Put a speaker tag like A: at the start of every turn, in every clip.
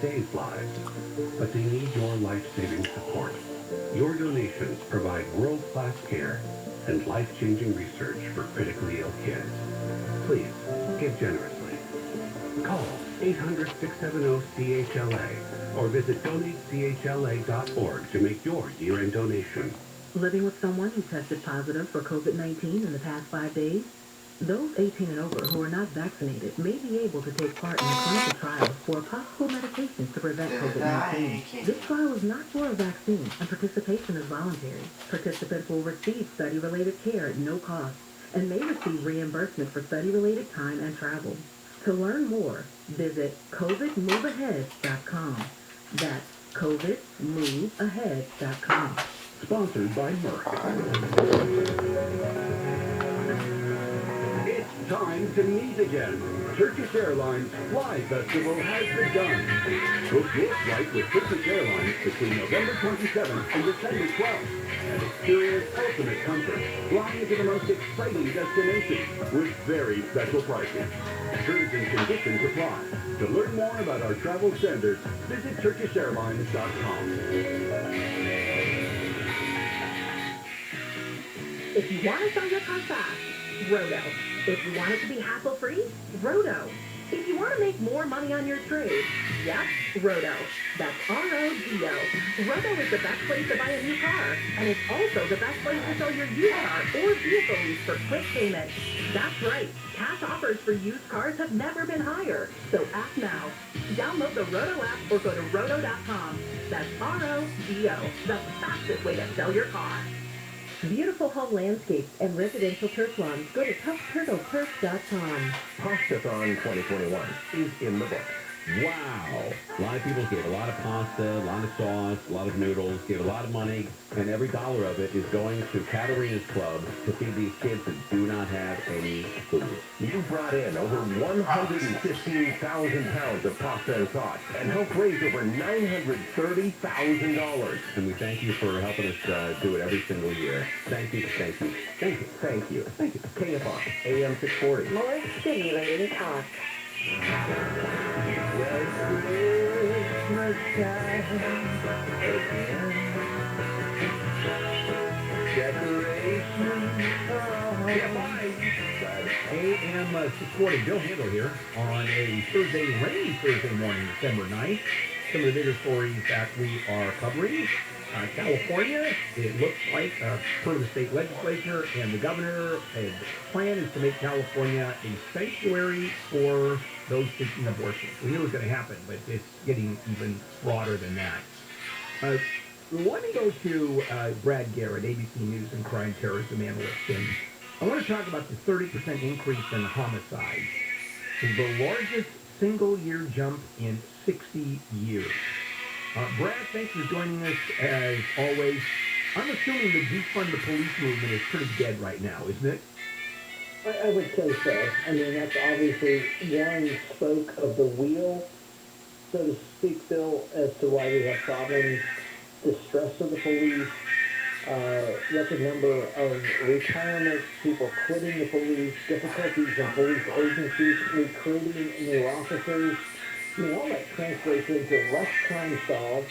A: save lives, but they need your life-saving support. Your donations provide world-class care and life-changing research for critically ill kids. Please, give generously. Call 800-670-CHLA or visit donatechla.org to make your year-end donation.
B: Living with someone who tested positive for COVID-19 in the past 5 days? Those 18 and over who are not vaccinated may be able to take part in the clinical trials for possible medications to prevent COVID-19. This trial is not for a vaccine, and participation is voluntary. Participants will receive study-related care at no cost and may receive reimbursement for study-related time and travel. To learn more, visit covidmoveahead.com. That's covidmoveahead.com.
A: Sponsored by Merck. It's time to meet again. Turkish Airlines Fly Festival has begun. Book your flight with Turkish Airlines between November 27th and December 12th. And experience ultimate comfort, flying to the most exciting destinations with very special pricing. Terms and conditions apply. To learn more about our travel standards, visit TurkishAirlines.com.
B: If you want to sell your car fast, Roto. If you want it to be hassle-free, Roto. If you want to make more money on your trade, yep, Roto. That's R-O-D-O. Roto is the best place to buy a new car, and it's also the best place to sell your used car or vehicle lease for quick payment. That's right. Cash offers for used cars have never been higher, so act now. Download the Roto app or go to roto.com. That's R-O-D-O. The fastest way to sell your car. Beautiful home landscapes and residential turf lawns. Go to toughturtleturf.com.
C: Pastathon 2021 is in the books.
A: Wow. A lot of people gave a lot of pasta, a lot of sauce, a lot of noodles, gave a lot of money, and every dollar of it is going to Katarina's Club to feed these kids that do not have any food.
C: You brought in over 115,000 pounds of pasta and sauce and helped raise over $930,000.
A: And we thank you for helping us do it every single year. Thank you, thank you, thank you,
C: Thank you.
A: thank you.
C: KFI, AM 640.
B: More stimulating talk.
A: Christmas time again. Decorations KFI. AM 640, Bill Handel here on a rainy Thursday morning, December 9th. Some of the bigger stories that we are covering. California, it looks like, per the state legislature and the governor, the plan is to make California a sanctuary for those seeking abortion. We knew it was going to happen, but it's getting even broader than that. Let me go to Brad Garrett, ABC News and crime terrorism analyst, and I want to talk about the 30% increase in homicides. It's the largest single-year jump in 60 years. Brad, thanks for joining us as always. I'm assuming the defund the police movement is pretty dead right now, isn't it?
D: I would say so. I mean, that's obviously one spoke of the wheel, so to speak, Bill, as to why we have problems. Distress of the police, record number of retirements, people quitting the police, difficulties in police agencies, recruiting new officers. I mean, all that translates into less crime solved,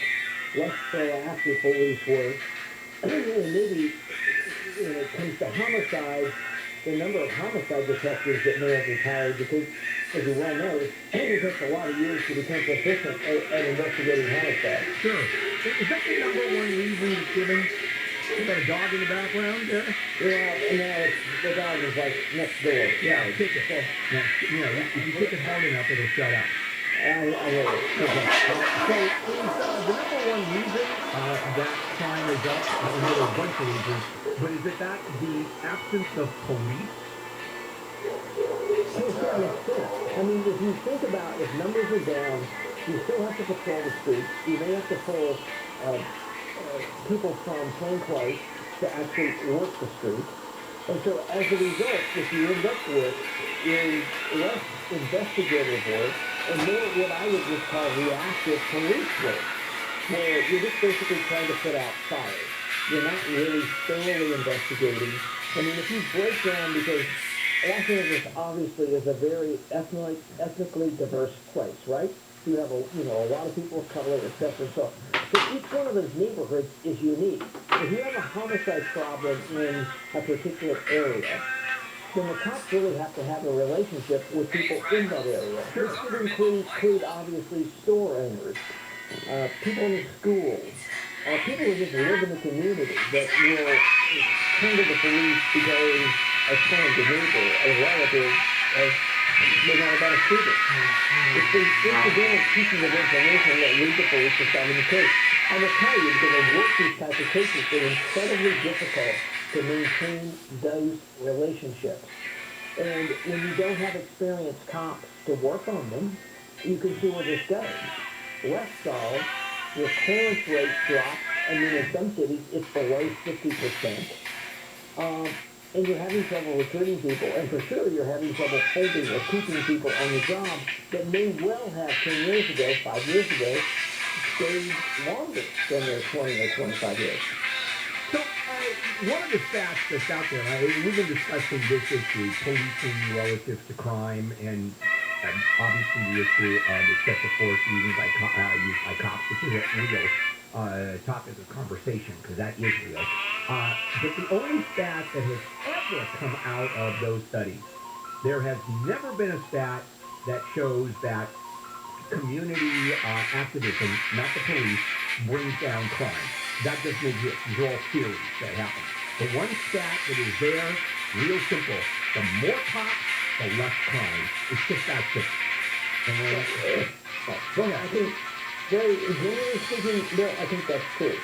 D: less proactive police work. And maybe when it comes to homicides, the number of homicide detectives that may have retired, because, as you well know, it takes a lot of years to become proficient at investigating homicide.
A: Sure. Is that the number one reason it's given? You got a dog in the background there?
D: Yeah, and now the dog is like next door.
A: Yeah, kick it. Now, if you kick it hard enough, it'll shut up.
D: I will.
A: So, is the number one reason that crime is up? I know there are a bunch of reasons, but is it that the absence of police?
D: To a certain extent. I mean, if you think about if numbers are down, you still have to patrol the streets. You may have to pull people from plain clothes to actually work the streets. And so as a result, what you end up with is less investigative work and more what I would just call reactive police work, where you're just basically trying to put out fires. You're not really thoroughly investigating. I mean, if you break down, because Los Angeles obviously is a very ethnically diverse place, right? you have a lot of people of color, etc. And so on. But each one of those neighborhoods is unique. If you have a homicide problem in a particular area, then the cops really have to have a relationship with people in that area, which would include obviously store owners, people in the schools, people who just live in the community that will turn to the police because a friend, a neighbor, a relative, they know about a shooting. It's the incidental pieces of information that lead the police to solving the case. I will tell you, because I've worked these types of cases, they're incredibly difficult to maintain those relationships. And when you don't have experienced cops to work on them, you can see where this goes. Less solved, your clearance rate drops. I mean, in some cities, it's below 50%. And you're having trouble recruiting people, and for sure you're having trouble holding or keeping people on the job that may well have 10 years ago, 5 years ago, stayed longer than their 20 or 25 years.
A: So, one of the stats that's out there, we've been discussing this issue, policing relative to crime, and obviously the issue of excessive force used by cops, which is a real topic of conversation, because that is real. But the only stat that has ever come out of those studies, there has never been a stat that shows that community activism, not the police, brings down crime. That doesn't exist. These are all theories that happen. The one stat that is there, real simple, the more cops, the less crime. It's just that simple.
D: Go ahead. I think, generally speaking, Bill, I think that's true.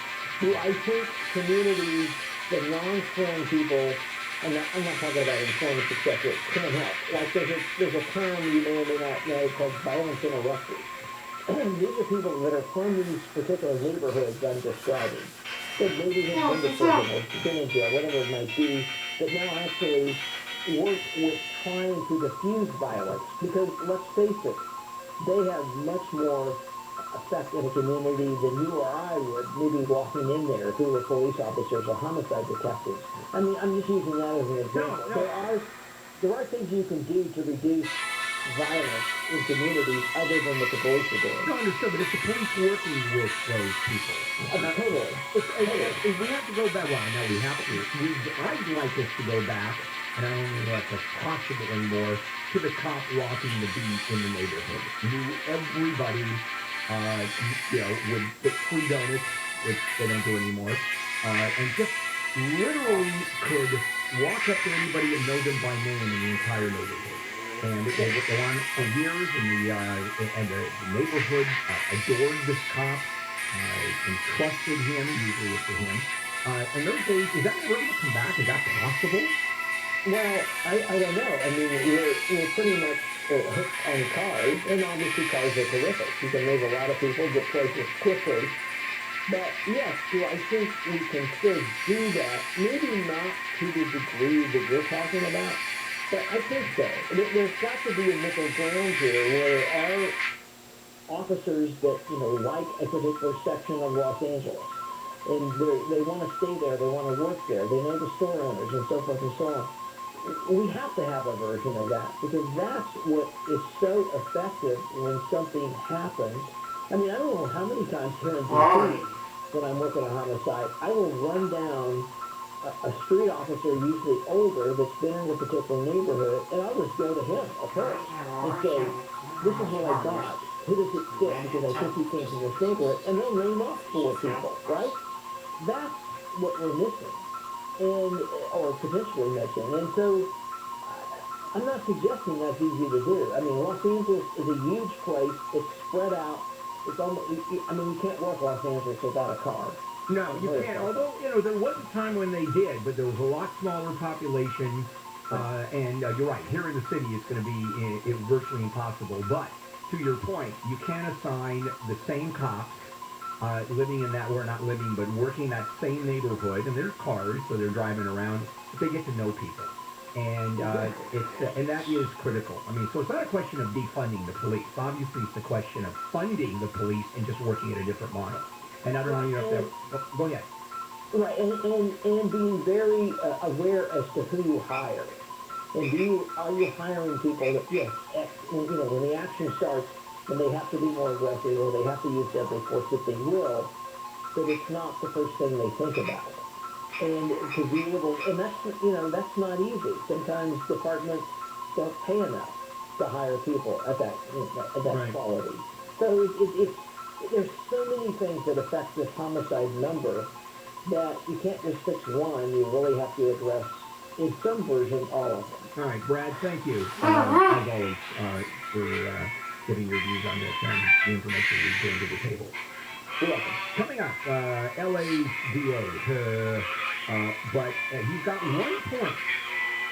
D: I think communities, the non-crime people, I'm not talking about informants, etc., can help. Like there's a term you may or may not know called violence interrupters. These are people that are from these particular neighborhoods I'm describing. That maybe have been to prison or been in jail, whatever it might be, that now actually work with trying to diffuse violence. Because let's face it, they have much more effect in a community than you or I would, maybe walking in there if we were police officers or homicide detectives. I mean, I'm just using that as an example.
A: No.
D: There are things you can do to reduce violence in communities other than what the police are doing.
A: No, understood, but it's the police working with those people.
D: Totally.
A: If we have to go back, well, I know we have to. I'd like us to go back, and I don't know if that's possible anymore, to the cop walking the beat in the neighborhood. Knew everybody, would get free donuts, which they don't do anymore, and just literally could walk up to anybody and know them by name in the entire neighborhood. And they went on for years, and the neighborhood adored this cop and trusted him, usually it's to him. And those days, is that ever going to come back? Is that possible?
D: Well, I don't know. I mean, we're pretty much hooked on cars, and obviously cars are terrific. You can move a lot of people, get places quickly. But yes, do I think we can still do that? Maybe not to the degree that you're talking about, but I think so. There's got to be a middle ground here where our officers that, like a particular section of Los Angeles, and they want to stay there, they want to work there, they know the store owners and so forth and so on. We have to have a version of that, because that's what is so effective when something happens. I mean, I don't know how many times here in D.C., when I'm working a homicide, I will run down a street officer, usually older, that's been in a particular neighborhood, and I'll just go to him, or her, and say, this is what I got. Who does it fit? Because I think he came from this neighborhood. And they'll name off 4 people, right? That's what we're missing, or potentially missing. And so, I'm not suggesting that's easy to do. I mean, Los Angeles is a huge place. It's spread out. It's almost, you can't walk Los Angeles without a car.
A: No, you can't. Although, there was a time when they did, but there was a lot smaller population. And you're right. Here in the city, it's going to be virtually impossible. But to your point, you can assign the same cops living in that, or not living, but working that same neighborhood. And there's cars, so they're driving around. But they get to know people. And and that is critical. I mean, so it's not a question of defunding the police. Obviously, it's a question of funding the police and just working at a different model. And I don't know if that... Go ahead.
D: Right, and being very aware as to who you hire. And are you hiring people that, yes, when the action starts, and they have to be more aggressive or they have to use deadly force if they will, but it's not the first thing they think about. And to be able, and that's not easy. Sometimes departments don't pay enough to hire people at that
A: Right.
D: quality. So there's so many things that affect this homicide number that you can't just fix one. You really have to address, in some version, all of them.
A: All right, Brad, thank you, as always, for giving your views on this and the information you bring to the table.
D: You're welcome.
A: Coming up, LA V8, but he's got one point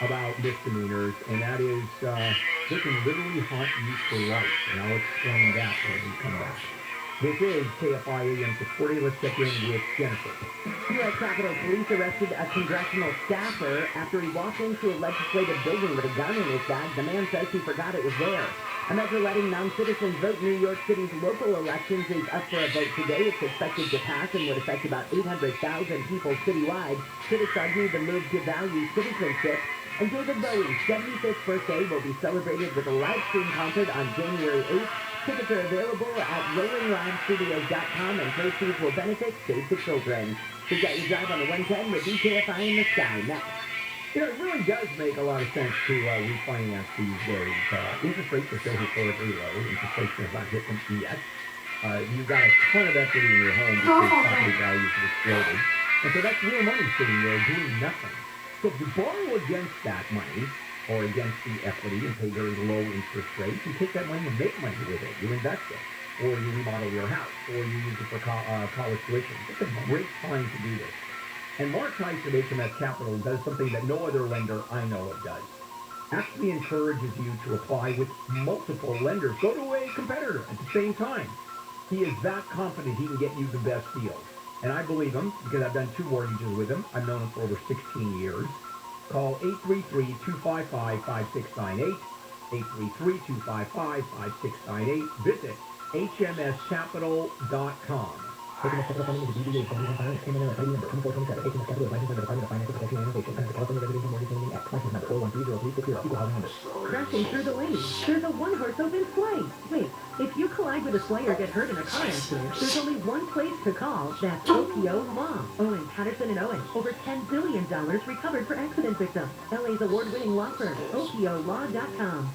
A: about misdemeanors, and that is they can literally haunt you for life, and I'll explain that when we come back. This is Kfi Am 640. Let's check in with Jennifer.
B: U.S. Capitol Police arrested a congressional staffer after he walked into a legislative building with a gun in his bag. The man says he forgot it was there. A measure letting non-citizens vote in New York City's local elections is up for a vote today. It's expected to pass and would affect about 800,000 people citywide. Critics argue the move devalues citizenship. And David Bowie's 75th birthday will be celebrated with a live stream concert on January 8th. Tickets are available at rollinglivestudios.com, and proceeds will benefit Save the Children. We got your drive on the 110 with DKFI in the sky next.
A: You know, it really does make a lot of sense to refinance these days. Interest rates are still historically low. Inflation has not hit them yet. You've got a ton of equity in your home because property values have exploded. And so that's real money sitting there doing nothing. So if you borrow against that money, or against the equity and pay very low interest rates, you take that money and make money with it. You invest it, or you remodel your house, or you use it for college tuition. It's a great time to do this. And Mark Tyson of HMS Capital does something that no other lender I know of does. Actually encourages you to apply with multiple lenders. Go to a competitor at the same time. He is that confident he can get you the best deal. And I believe him because I've done 2 mortgages with him. I've known him for over 16 years. Call 833-255-5698, 833-255-5698. Visit hmscapital.com.
D: Taking a separate funding is DBA 7158, payment number 30 number 2427. HMS Capital is licensed by the Department of Finance and Protection and Innovation under the California Residential Mortgage Lending Act. License number 4130360. Equal housing number.
B: Crashing through the lanes. There's a one-horse open sleigh. Wait, if you collide with a sleigh or get hurt in a car accident, there's only one place to call. That's OPO Law. Owen, Patterson & Owen. Over $10 billion recovered for accident victims. LA's award-winning law firm. OPOLaw.com.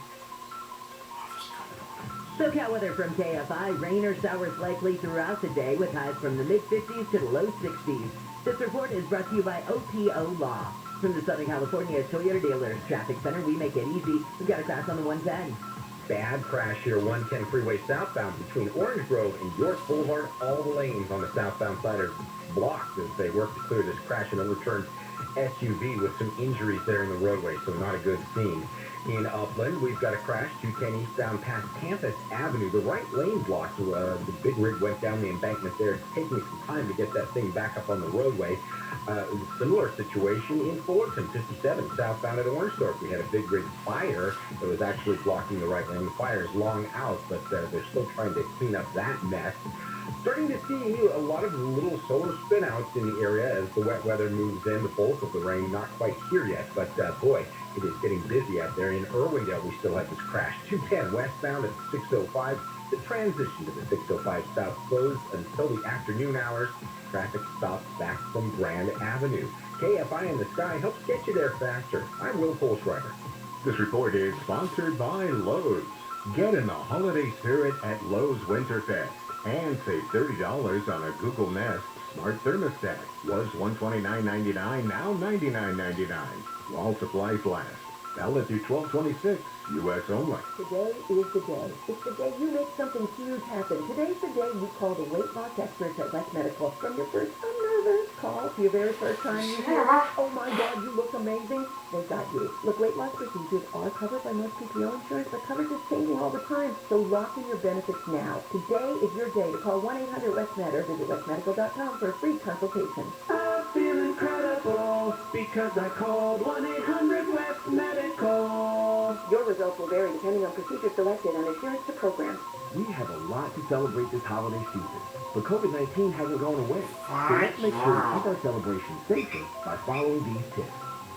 B: SoCal weather from KFI. Rain or showers likely throughout the day with highs from the mid-50s to the low 60s. This report is brought to you by OPO Law. From the Southern California Toyota Dealers Traffic Center, we make it easy. We've got a crash on the 110.
A: Bad crash here, 110 freeway southbound between Orange Grove and York Boulevard. All the lanes on the southbound side are blocked as they work to clear this crash and overturned SUV with some injuries there in the roadway, so not a good scene. In Upland, we've got a crash, 210 eastbound past Campus Avenue. The right lane blocked. The big rig went down the embankment there. It's taking some time to get that thing back up on the roadway. Similar situation in Fullerton, 57 southbound at Orangethorpe. We had a big rig fire that was actually blocking the right lane. The fire is long out, but they're still trying to clean up that mess. Starting to see a lot of little solar spinouts in the area as the wet weather moves in. The bulk of the rain not quite here yet, but boy, it is getting busy out there. In Irwindale, we still have this crash. 210 westbound at 605. The transition to the 605 south closed until the afternoon hours. Traffic stops back from Grand Avenue. KFI in the Sky helps get you there faster. I'm Will Polschreiber.
C: This report is sponsored by Lowe's. Get in the holiday spirit at Lowe's Winterfest and save $30 on a Google Nest smart thermostat. Was $129.99, now $99.99. While supplies last. Valid through 12/26, U.S. only.
B: Today is the day. It's the day you make something huge happen. Today's the day you call the weight loss experts at West Medical. From your first unnervous call to your very first time you hear, oh my God, you look amazing, they've got you. Look, weight loss procedures are covered by most PPO insurance, but coverage is changing all the time. So lock in your benefits now. Today is your day to call 1-800-WEST-MED or visit westmedical.com for a free consultation.
A: I feel incredible because I called 1-800-WEST-MEDICAL.
B: Your results will vary depending on procedure selected and adherence to program.
E: We have a lot to celebrate this holiday season, but COVID-19 hasn't gone away. So let's make sure to keep our celebrations safer by following these tips.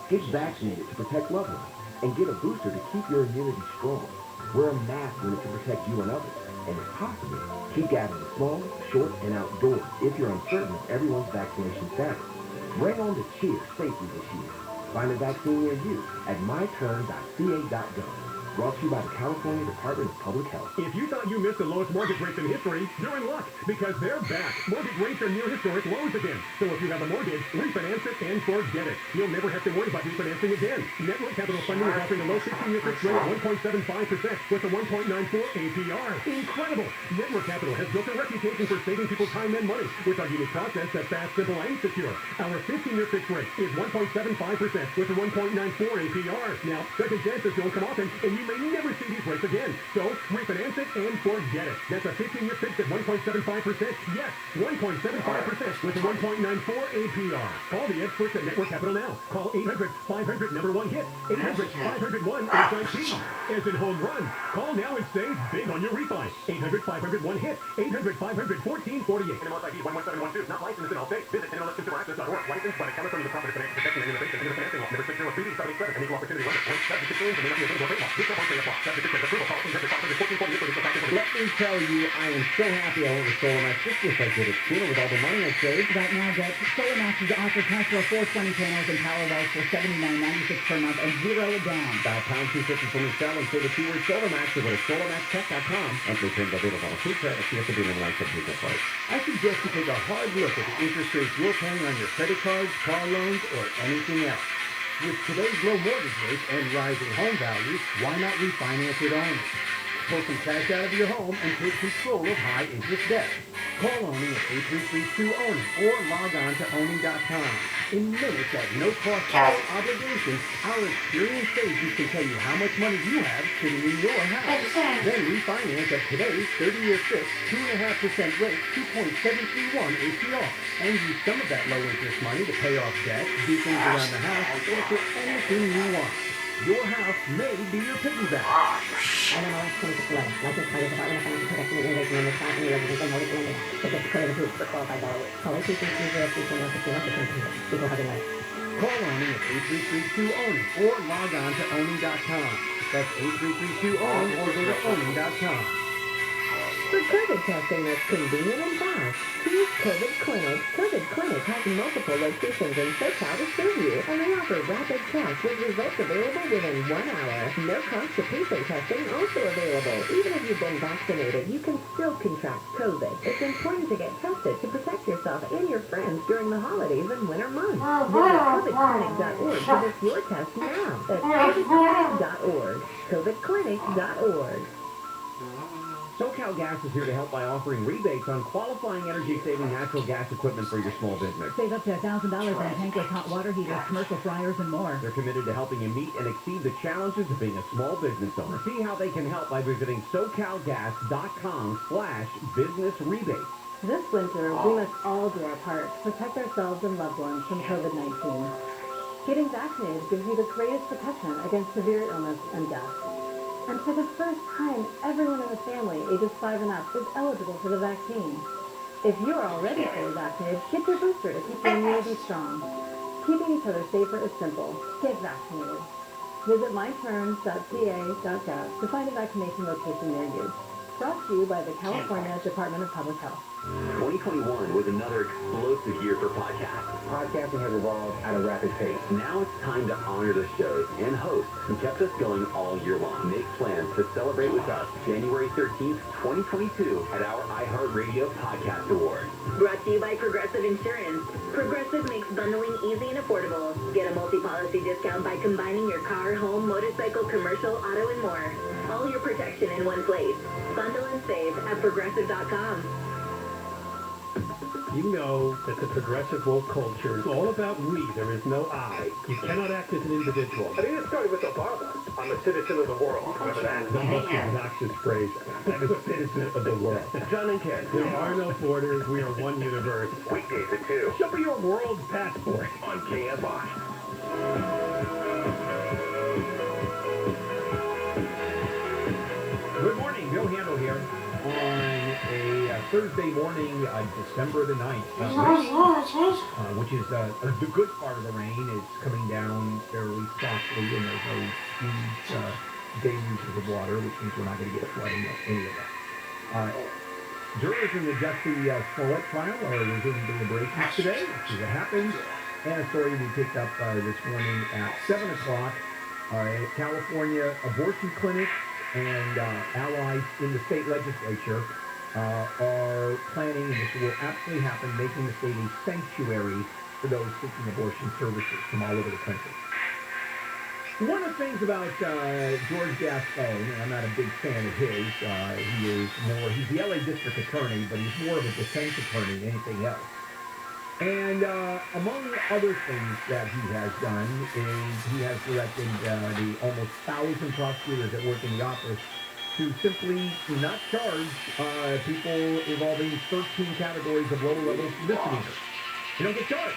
E: Get vaccinated to protect loved ones, and get a booster to keep your immunity strong. Wear a mask when it can protect you and others. And if possible, keep gathering small, short, and outdoors if you're uncertain of everyone's vaccination status. Bring on the cheer safely this year. Find a vaccine near you at myturn.ca.gov. Brought to you by the California Department of Public Health.
A: If you thought you missed the lowest mortgage rates in history, you're in luck, because they're back. Mortgage rates are near historic lows again. So if you have a mortgage, refinance it and forget it. You'll never have to worry about refinancing again. Network Capital Funding is offering a low 16-year fixed rate of 1.75% with a 1.94 APR. Incredible! Network Capital has built a reputation for saving people time and money with our unique process that's fast, simple, and secure. Our 15-year fixed rate is 1.75% with a 1.94 APR. Now, second chances don't come often, and you may never see these rates again. So, refinance it and forget it. That's a 15-year fix at 1.75%. Yes, 1.75% with a 1.94 APR. Call the experts at Network Capital now. Call 800-500-1-HIT. 800-500-1-HIT. As in home run. Call now and save big on your refi. 800-500-1-HIT. 800-500-1448. NMLS ID 11712. Not licensed in all states. Visit NMLSconsumeraccess.org. Licensed by the California Department of Financial Protection and Innovation and Financing Law. Number 603-787. An equal opportunity lender. Subject to change and may not be available for law. This Subject to approval. Call 800-500-1448.
F: Let me tell you, I am so happy I went with SolarMax just because I did it sooner with all the money I saved.
G: Right now, get SolarMax's offer Tesla 420 panels and power walls for $79.96 per month and $0 down.
F: Dial pound 250 from your cell and say the keyword SolarMax or go to solarmaxtech.com. Monthly terms available on a free credit. See if the dealer line price.
A: I suggest you take a hard look at the interest rates you're paying on your credit cards, car loans, or anything else. With today's low mortgage rates and rising home values, why not refinance it only? Pull some cash out of your home and take control of high-interest debt. Call Owning at 8332-OWNING or log on to owning.com. In minutes at no cost or obligation, our experienced agents can tell you how much money you have sitting in your house. Then refinance at today's 30-year fixed, 2.5% rate, 2.731 APR. And use some of that low-interest money to pay off debt, do things around the house, or for anything you want. Your house may be your piggyback.
B: NMLS 2611, licensed by the Department of Financial Protection and Innovation and Wisconsin residents and mortgage lenders. Subject to credit approved for qualified borrowers. Call 833-303-4161 Equal housing rights.
A: Call Owning at 8332-OWNING or log on to owning.com. That's 8332-OWNING or go to owning.com.
B: For COVID testing that's convenient and fast, choose COVID Clinic. COVID Clinic has multiple locations in SoCal to serve you, and they offer rapid tests with results available within 1 hour. No cost to patient testing also available. Even if you've been vaccinated, you can still contract COVID. It's important to get tested to protect yourself and your friends during the holidays and winter months. Visit COVIDclinic.org to book your test now. That's COVIDclinic.org. COVIDclinic.org.
A: SoCal Gas is here to help by offering rebates on qualifying energy-saving natural gas equipment for your small business.
G: Save up to $1,000 on tankless hot water heaters, commercial fryers, and more.
A: They're committed to helping you meet and exceed the challenges of being a small business owner. See how they can help by visiting SoCalGas.com/business rebates.
H: This winter, we must all do our part to protect ourselves and loved ones from COVID-19. Getting vaccinated gives you the greatest protection against severe illness and death. And for the first time, everyone in the family ages 5 and up is eligible for the vaccine. If you are already fully vaccinated, get your booster to keep your immunity strong. Keeping each other safer is simple. Get vaccinated. Visit myturn.ca.gov to find a vaccination location near you. Brought to you by the California Department of Public Health.
E: 2021 was another explosive year for podcasts. Podcasting has evolved at a rapid pace. Now it's time to honor the shows and hosts who kept us going all year long. Make plans to celebrate with us January 13th, 2022 at our iHeartRadio Podcast Awards.
I: Brought to you by Progressive Insurance. Progressive makes bundling easy and affordable. Get a multi-policy discount by combining your car, home, motorcycle, commercial, auto, and more. All your protection in one place. Bundle and save at Progressive.com.
J: You know that the progressive woke culture is all about we. There is no I. You cannot act as an individual.
K: I mean, it started with Obama. I'm a citizen of the world. Remember that?
J: The most obnoxious phrase. I'm a citizen of the world.
K: John and Ken.
J: There are no borders. We are one universe.
K: Weekdays at 2.
J: Show me your world passport.
K: On KFI.
A: Good morning, Bill Handel here on a Thursday morning, December the 9th, which is the good part of the rain. It's coming down fairly softly, and there's no huge deluges of water, which means we're not going to get flooding or any of that. Jurors in the Jesse Smollett trial are resuming deliberations today. Let's see what happens. And a story we picked up this morning at 7 o'clock. California abortion clinics and allies in the state legislature are planning, and this will absolutely happen, making the state a sanctuary for those seeking abortion services from all over the country. One of the things about George Gascon, and I'm not a big fan of his, he's the LA district attorney, but he's more of a defense attorney than anything else. And among other things that he has done is he has directed the almost 1,000 prosecutors that work in the office to simply not charge people involving 13 categories of low-level misdemeanors. They don't get charged.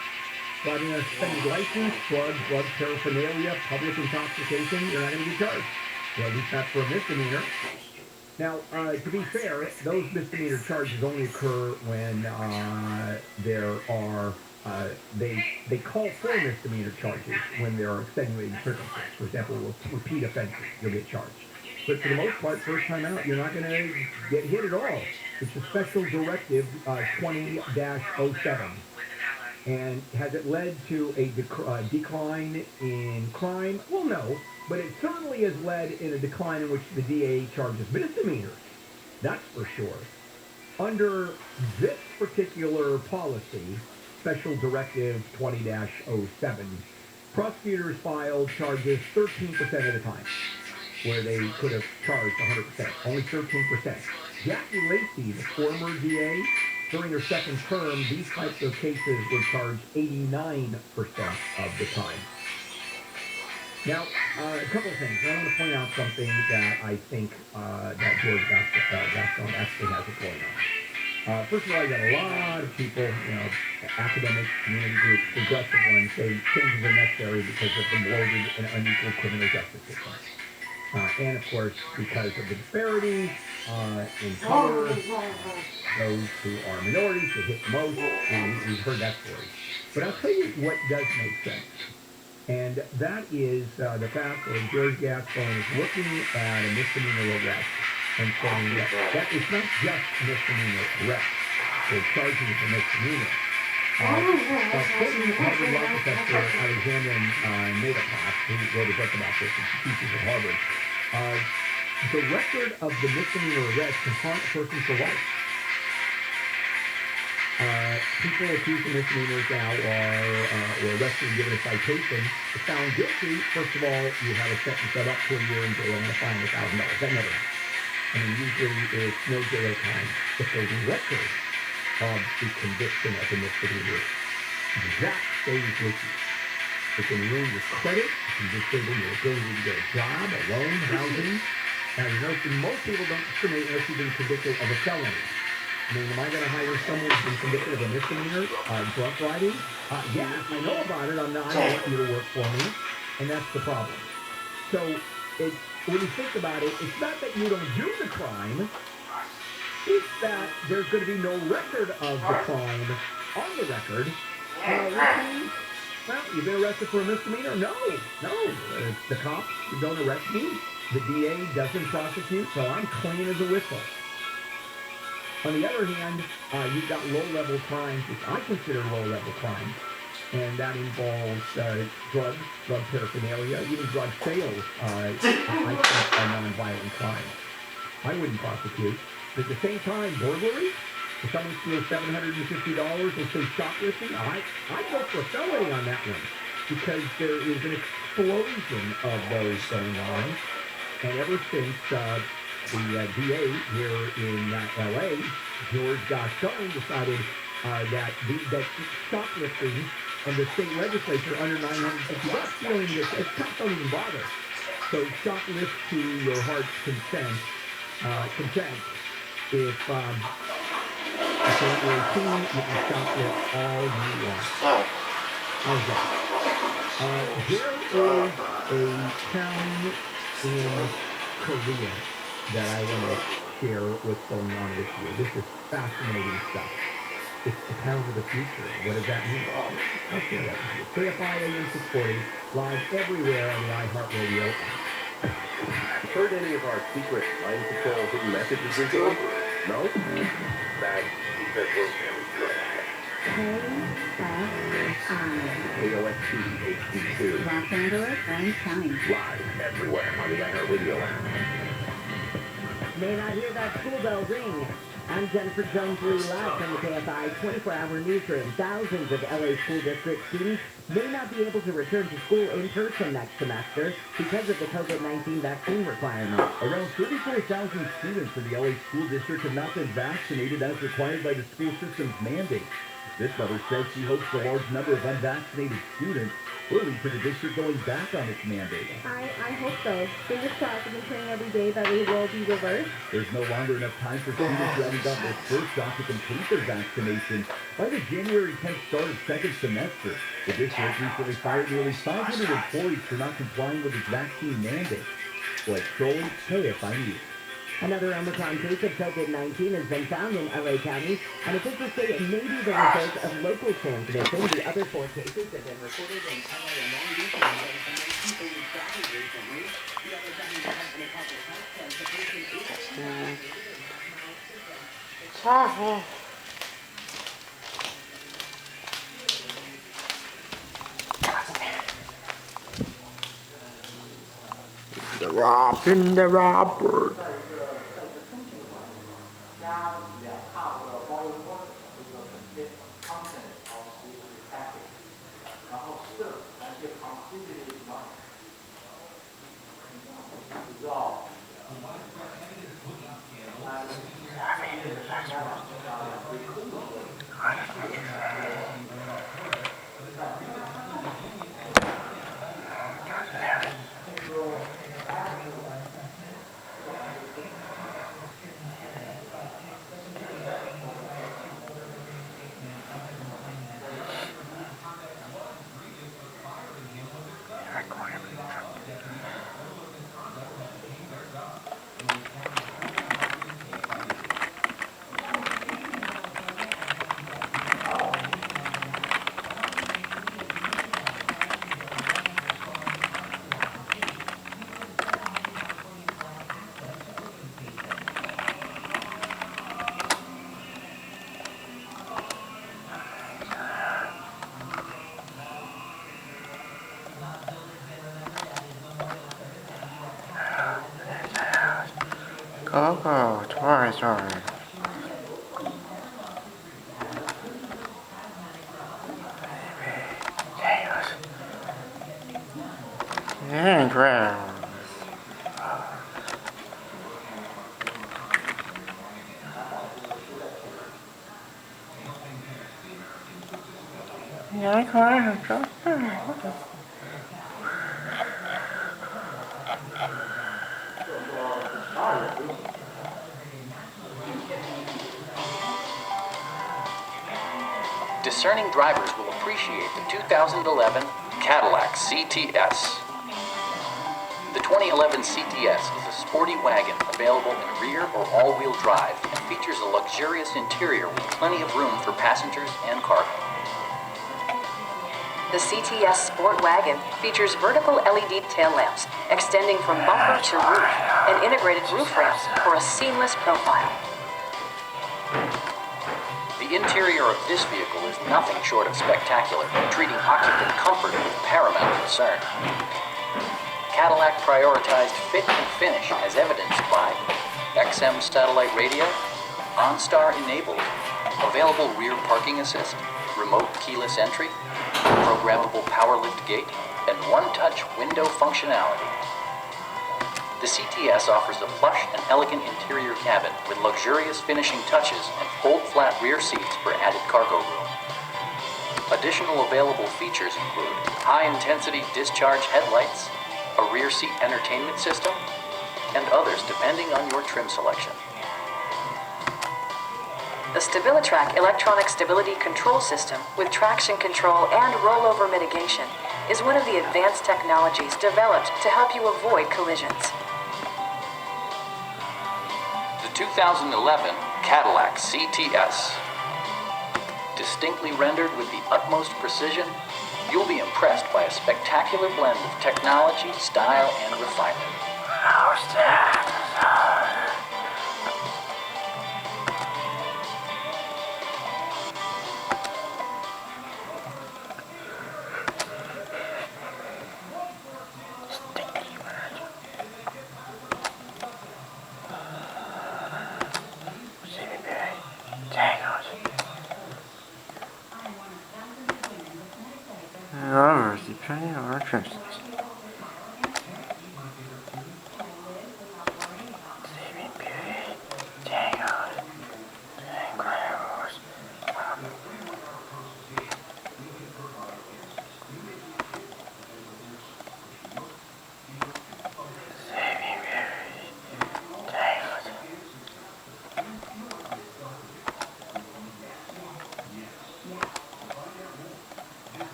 A: Driving a suspended license, drug paraphernalia, public intoxication, you're not going to get charged. Well, at least not for a misdemeanor. Now, to be fair, those misdemeanor charges only occur when there are, they call for misdemeanor charges when there are extenuating circumstances. For example, repeat offenses, you'll get charged. But for the most part, first time out, you're not going to get hit at all. It's a special directive 20-07. And has it led to a decline in crime? Well, no. But it certainly has led in a decline in which the DA charges misdemeanors. That's for sure. Under this particular policy, Special Directive 20-07, prosecutors filed charges 13% of the time, where they could have charged 100%, only 13%. Jackie Lacey, the former DA, during her second term, these types of cases were charged 89% of the time. Now, a couple of things. I want to point out something that I think that George Gascon actually has it going on. First of all, you got a lot of people, academic community groups, progressive ones, say changes are necessary because of the bloated and unequal criminal justice system. And, of course, because of the disparity in color, those who are minorities get hit the most, and we've heard that story. But I'll tell you what does make sense. And that is the fact that George Gascon is looking at a misdemeanor arrest and saying that it's not just misdemeanor arrest. They're charging it for misdemeanor. Quoting Harvard law professor Aisin who wrote a book about this, and she teaches at Harvard, the record of the misdemeanor arrest can haunt a person for life. People accused of misdemeanors now or arrested and given a citation. If found guilty, first of all, you have a sentence of up to a year in jail and a fine of $1,000. That never happens. I mean, usually it's no jail time if there's a record of the conviction of a misdemeanor. That stays with you. It can ruin your credit. It can disable your ability to get a job, a loan, housing. Now, most people don't discriminate unless you've been convicted of a felony. I mean, am I going to hire someone who's been convicted of a misdemeanor, drunk driving? Yeah, I know about it. I don't want you to work for me. And that's the problem. So, when you think about it, it's not that you don't do the crime. It's that there's going to be no record of the crime on the record. Well, you've been arrested for a misdemeanor? No. The cops don't arrest me. The DA doesn't prosecute, so I'm clean as a whistle. On the other hand, you've got low-level crimes, which I consider low-level crimes, and that involves drug paraphernalia, even drug sales. I think are non-violent crimes. I wouldn't prosecute. But at the same time, burglary, if someone steals $750 and say shoplifting, I'd go for a felony on that one, because there is an explosion of those going on, and ever since the DA here in L.A., George Gascon, decided that shoplifting and the state legislature under $950, cops don't even bother. So shoplift to your heart's content. If you're 18, you can shoplift all you want. How's that? There is a town in Korea that I want to share what's going on this year. This is fascinating stuff. It's the town of the future. What does that mean? I'll share that with you. Kfi Am 640, live everywhere on the iHeartRadio app.
E: Heard any of our secret mind control hidden messages recently? No? That's because we're really good at it.
G: KFI.
E: AOSP HD2.
G: Los Angeles and County.
E: Live everywhere on the iHeartRadio app.
B: May not hear that school bell ring. I'm Jennifer Jones Lee, live from the KFI 24-hour newsroom. Thousands of LA school district students may not be able to return to school in person next semester because of the COVID-19 vaccine requirement.
A: Around 34,000 students in the LA school district have not been vaccinated as required by the school system's mandate. This mother says she hopes the large number of unvaccinated students will lead to the district going back on its mandate.
H: I hope so. Fingers crossed. I've been praying every day that it will be reversed.
A: There's no longer enough time for students who haven't got their first shot to complete their vaccination by the January 10th start of second semester. The district recently fired nearly 500 employees for not complying with its vaccine mandate. Blake Crowley, KFI News.
B: Another Omicron case of COVID-19 has been found in LA County, and officials say it may be the result of local transmission. The other 4 cases have been reported in LA and Long Beach, and people who traveled recently. The other county Department of Public Health says the patient is...
L: The Robert. Oh, twice, sorry. Yeah, ground. Yeah, I can't.
M: Discerning drivers will appreciate the 2011 Cadillac CTS. The 2011 CTS is a sporty wagon available in rear or all-wheel drive and features a luxurious interior with plenty of room for passengers and cargo.
N: The CTS Sport Wagon features vertical LED tail lamps extending from bumper to roof and integrated roof ramps for a seamless profile.
M: The interior of this vehicle is nothing short of spectacular, treating occupant comfort with paramount concern. Cadillac prioritized fit and finish as evidenced by XM satellite radio, OnStar enabled, available rear parking assist, remote keyless entry, programmable power lift gate, and one-touch window functionality. The CTS offers a plush and elegant interior cabin with luxurious finishing touches and fold-flat rear seats for added cargo room. Additional available features include high-intensity discharge headlights, a rear seat entertainment system, and others depending on your trim selection.
N: The StabiliTrak electronic stability control system with traction control and rollover mitigation is one of the advanced technologies developed to help you avoid collisions.
M: The 2011 Cadillac CTS. Distinctly rendered with the utmost precision, you'll be impressed by a spectacular blend of technology, style, and refinement.
L: However, depending on our choices.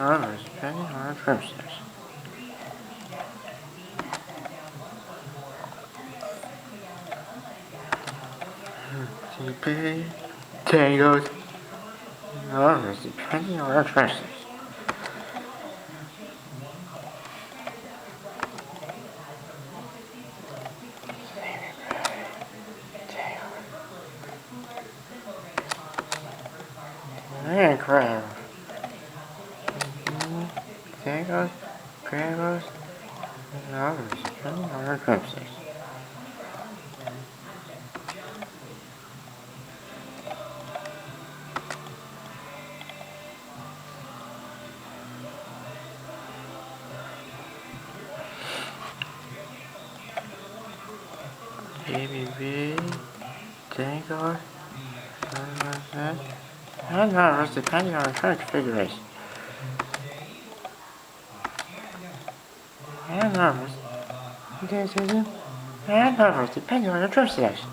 L: Sleeping Beauty, Tangled, Incredibles. Sleeping Beauty, Tangled. However, depending on our choices. Sleeping, Tangled. However, depending on our choices. Incredible. Tangled, Incredibles, and others, depending on our choices. ABB, Tangled, and others, depending on our configuration. And others, and others, depending on our trip selection.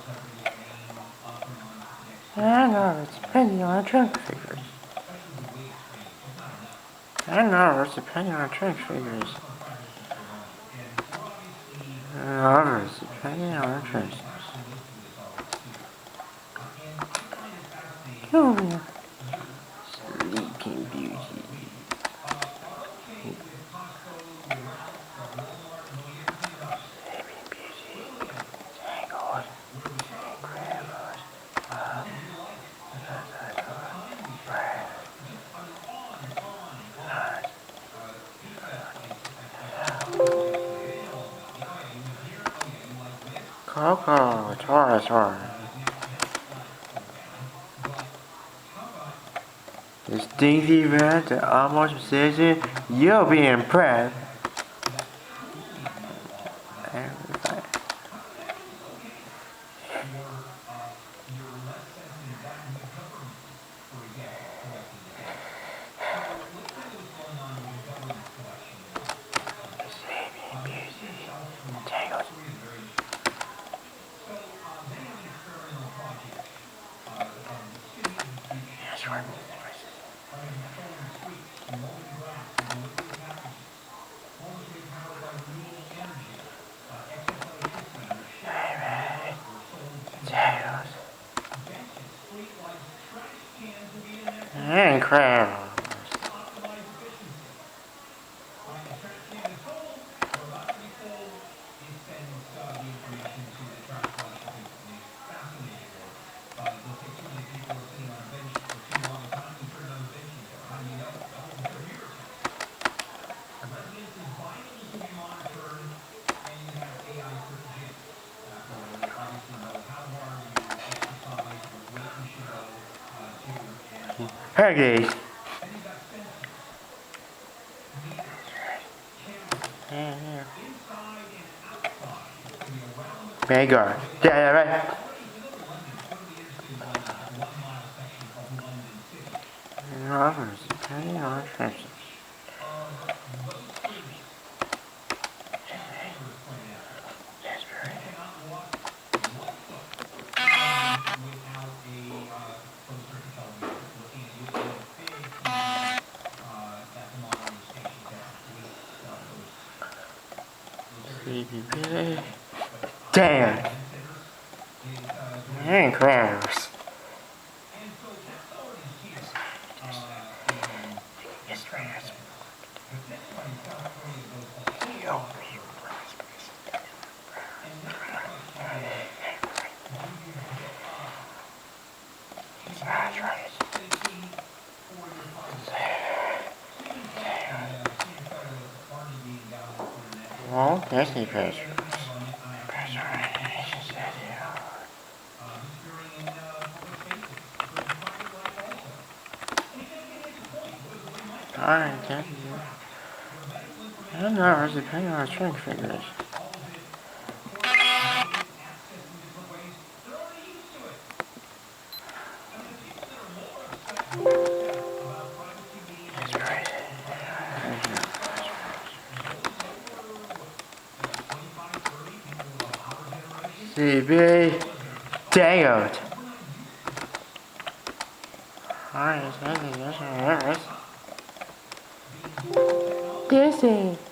L: And others, depending on our trip configuration. And others, depending on our trip configuration. And others, depending on our choices. Over here. Sleeping Beauty. Coco, Taurus. This dingy event that almost precision, you'll be impressed. Incredible. Peggy. Mega. Yeah, right. Others, depending on our choices. Really? Damn. Incredible. Well, that's the pressure. Alright, I don't know, it's depending on the string figures. CB Takeoff. Alright, this is